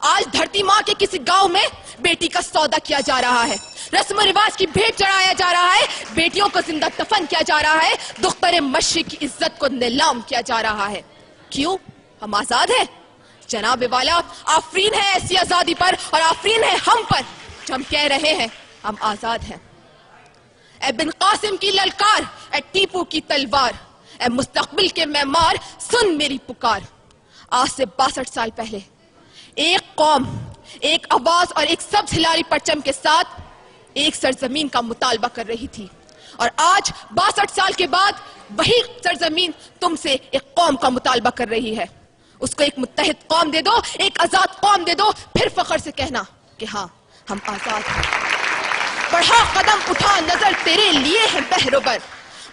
آج دھرتی ماں کے کسی گاؤں میں بیٹی کا سودا کیا جا رہا ہے, رسم و رواج کی بھیٹ چڑھایا جا رہا ہے, بیٹیوں کو زندہ دفن کیا جا رہا ہے, دختر مشرق کی عزت کو نیلام کیا جا رہا ہے. کیوں؟ ہم آزاد ہیں جناب والا. آفرین ہے ایسی آزادی پر اور آفرین ہے ہم پر جو ہم کہہ رہے ہیں ہم آزاد ہیں. اے بن قاسم کی للکار, اے ٹیپو کی تلوار, اے مستقبل کے معمار, سن میری پکار. آج سے 62 سال پہلے ایک قوم, ایک آواز اور ایک سبز ہلالی پرچم کے ساتھ ایک سرزمین کا مطالبہ کر رہی تھی, اور آج 62 سال کے بعد وہی سرزمین تم سے ایک قوم کا مطالبہ کر رہی ہے. اس کو ایک متحد قوم دے دو, ایک آزاد قوم دے دو, پھر فخر سے کہنا کہ ہاں ہم آزاد ہیں. بڑھا قدم اٹھا نظر تیرے لیے ہے بہروبر,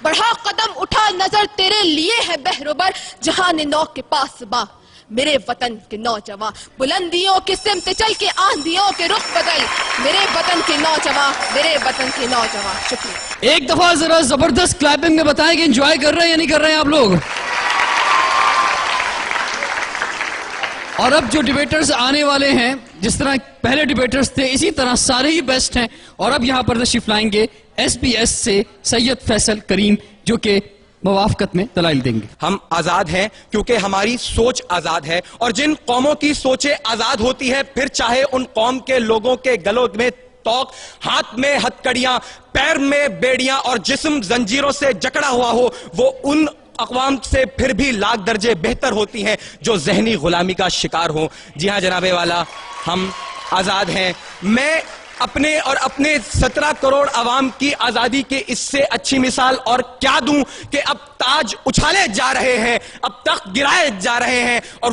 بڑھا قدم اٹھا نظر تیرے لیے ہے بہروبر, جہان نو کے پاس ماں میرے وطن کے نوجوان, بلندیوں کی سمت چل کے آندھیوں کے رخ بدل, میرے وطن کے نوجوان, میرے وطن کے نوجوان. شکریہ. ایک دفعہ ذرا زبردست کلیپنگ میں بتائیں کہ انجوائے کر رہے ہیں یا نہیں کر رہے ہیں آپ لوگ. اور اب جو ڈیبیٹرز آنے والے ہیں, جس طرح پہلے ڈیبیٹرز تھے اسی طرح سارے ہی بیسٹ ہیں, اور اب یہاں پر تشریف لائیں گے ایس بی ایس سے سید فیصل کریم, جو کہ موافقت میں دلائل دیں گے. ہم آزاد ہیں کیونکہ ہماری سوچ آزاد ہے, اور جن قوموں کی سوچیں آزاد ہوتی ہے, پھر چاہے ان قوم کے لوگوں کے گلوں میں توق, ہاتھ میں ہتکڑیاں, پیر میں بیڑیاں اور جسم زنجیروں سے جکڑا ہوا ہو, وہ ان اقوام سے پھر بھی لاکھ درجے بہتر ہوتی ہیں جو ذہنی غلامی کا شکار ہوں. جی ہاں جناب والا, ہم آزاد ہیں. میں اپنے اور اپنے 17 کروڑ عوام کی آزادی کے اس سے اچھی مثال اور کیا دوں کہ اب تاج اچھالے جا رہے ہیں, اب تخت گرائے جا رہے ہیں, اور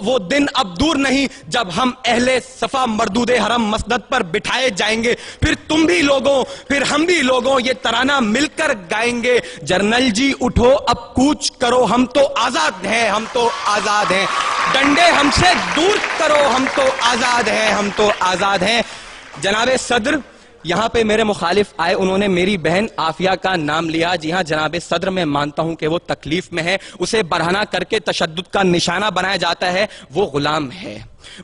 وہ دن اب دور نہیں جب ہم اہل صفا مردود حرم مسند پر بٹھائے جائیں گے. پھر تم بھی لوگوں, پھر ہم بھی لوگوں یہ ترانہ مل کر گائیں گے, جرنل جی اٹھو اب کوچ کرو, ہم تو آزاد ہیں, ہم تو آزاد ہیں, ڈنڈے ہم سے دور کرو, ہم تو آزاد ہیں, ہم تو آزاد ہیں. جناب صدر یہاں پہ میرے مخالف آئے, انہوں نے میری بہن عافیہ کا نام لیا. جی ہاں جناب صدر, میں مانتا ہوں کہ وہ تکلیف میں ہے, اسے برہنہ کر کے تشدد کا نشانہ بنایا جاتا ہے. وہ غلام ہے,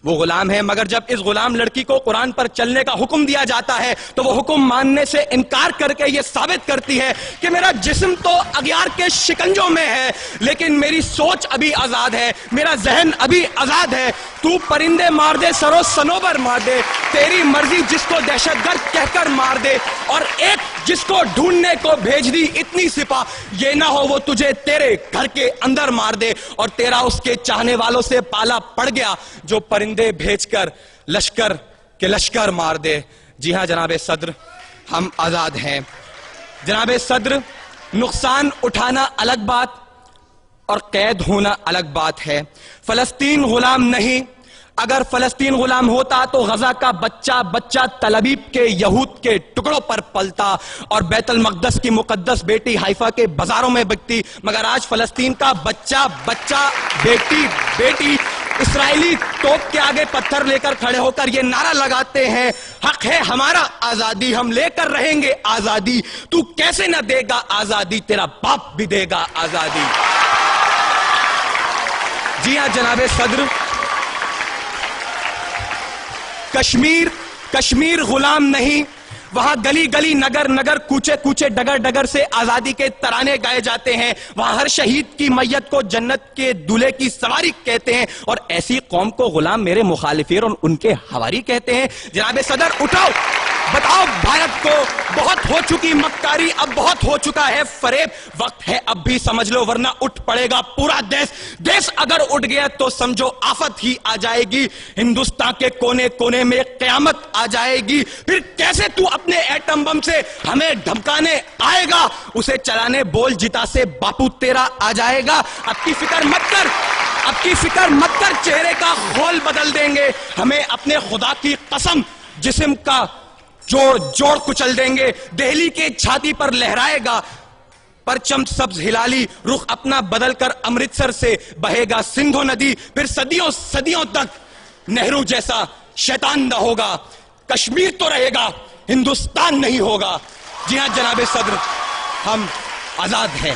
وہ غلام ہے, مگر جب اس غلام لڑکی کو قرآن پر چلنے کا حکم دیا جاتا ہے تو وہ حکم ماننے سے انکار کر کے یہ ثابت کرتی ہے کہ میرا جسم تو اغیار کے شکنجوں میں ہے, لیکن میری سوچ ابھی آزاد ہے, میرا ذہن ابھی آزاد ہے. تو پرندے مار دے, سرو سنوبر مار دے, تیری مرضی, جس کو دہشت گرد کہہ کر مار دے, اور ایک جس کو ڈھونڈنے کو بھیج دی اتنی سپاہ, یہ نہ ہو وہ تجھے تیرے گھر کے اندر مار دے, اور تیرا اس کے چاہنے والوں سے پالا پڑ گیا جو پرندے بھیج کر لشکر کے لشکر مار دے. جی ہاں جناب صدر, ہم آزاد ہیں. جناب صدر, نقصان اٹھانا الگ بات اور قید ہونا الگ بات ہے. فلسطین غلام نہیں, اگر فلسطین غلام ہوتا تو غزہ کا بچہ بچہ تل ابیب کے یہود کے ٹکڑوں پر پلتا اور بیت المقدس کی مقدس بیٹی حیفا کے بازاروں میں بکتی, مگر آج فلسطین کا بچہ بچہ بیٹی بیٹی اسرائیلی توپ کے آگے پتھر لے کر کھڑے ہو کر یہ نعرہ لگاتے ہیں, حق ہے ہمارا آزادی, ہم لے کر رہیں گے آزادی. تو کیسے نہ دے گا آزادی, تیرا باپ بھی دے گا آزادی. جی ہاں جناب صدر, کشمیر غلام نہیں, وہاں گلی گلی نگر نگر کوچے کوچے ڈگر ڈگر سے آزادی کے ترانے گائے جاتے ہیں, وہاں ہر شہید کی میت کو جنت کے دولے کی سواری کہتے ہیں, اور ایسی قوم کو غلام میرے مخالفین اور ان کے ہواری کہتے ہیں. جناب صدر اٹھاؤ, بتاؤ بھارت کو, بہت ہو چکی مکاری, اب بہت ہو چکا ہے فریب, وقت ہے اب بھی سمجھ لو ورنہ اٹھ پڑے گا پورا دیش اگر اٹھ گیا تو سمجھو آفت ہی آ جائے گی, ہندوستان کے کونے کونے میں قیامت آ جائے گی. پھر کیسے تو اپنے ایٹم بم سے ہمیں دھمکانے آئے گا, اسے چلانے بول جتا سے باپو تیرا آ جائے گا. اب کی فکر مت کر, اب کی فکر مت کر, چہرے کا خول بدل دیں گے, ہمیں اپنے خدا کی قسم جسم کا جوڑ کچل دیں گے. دہلی کے چھاتی پر لہرائے گا پرچم سبز ہلالی, رخ اپنا بدل کر امرتسر سے بہے گا سندھو ندی, پھر صدیوں صدیوں تک نہرو جیسا شیطان نہ ہوگا. کشمیر تو رہے گا, ہندوستان نہیں ہوگا. جی ہاں جناب صدر, ہم آزاد ہیں.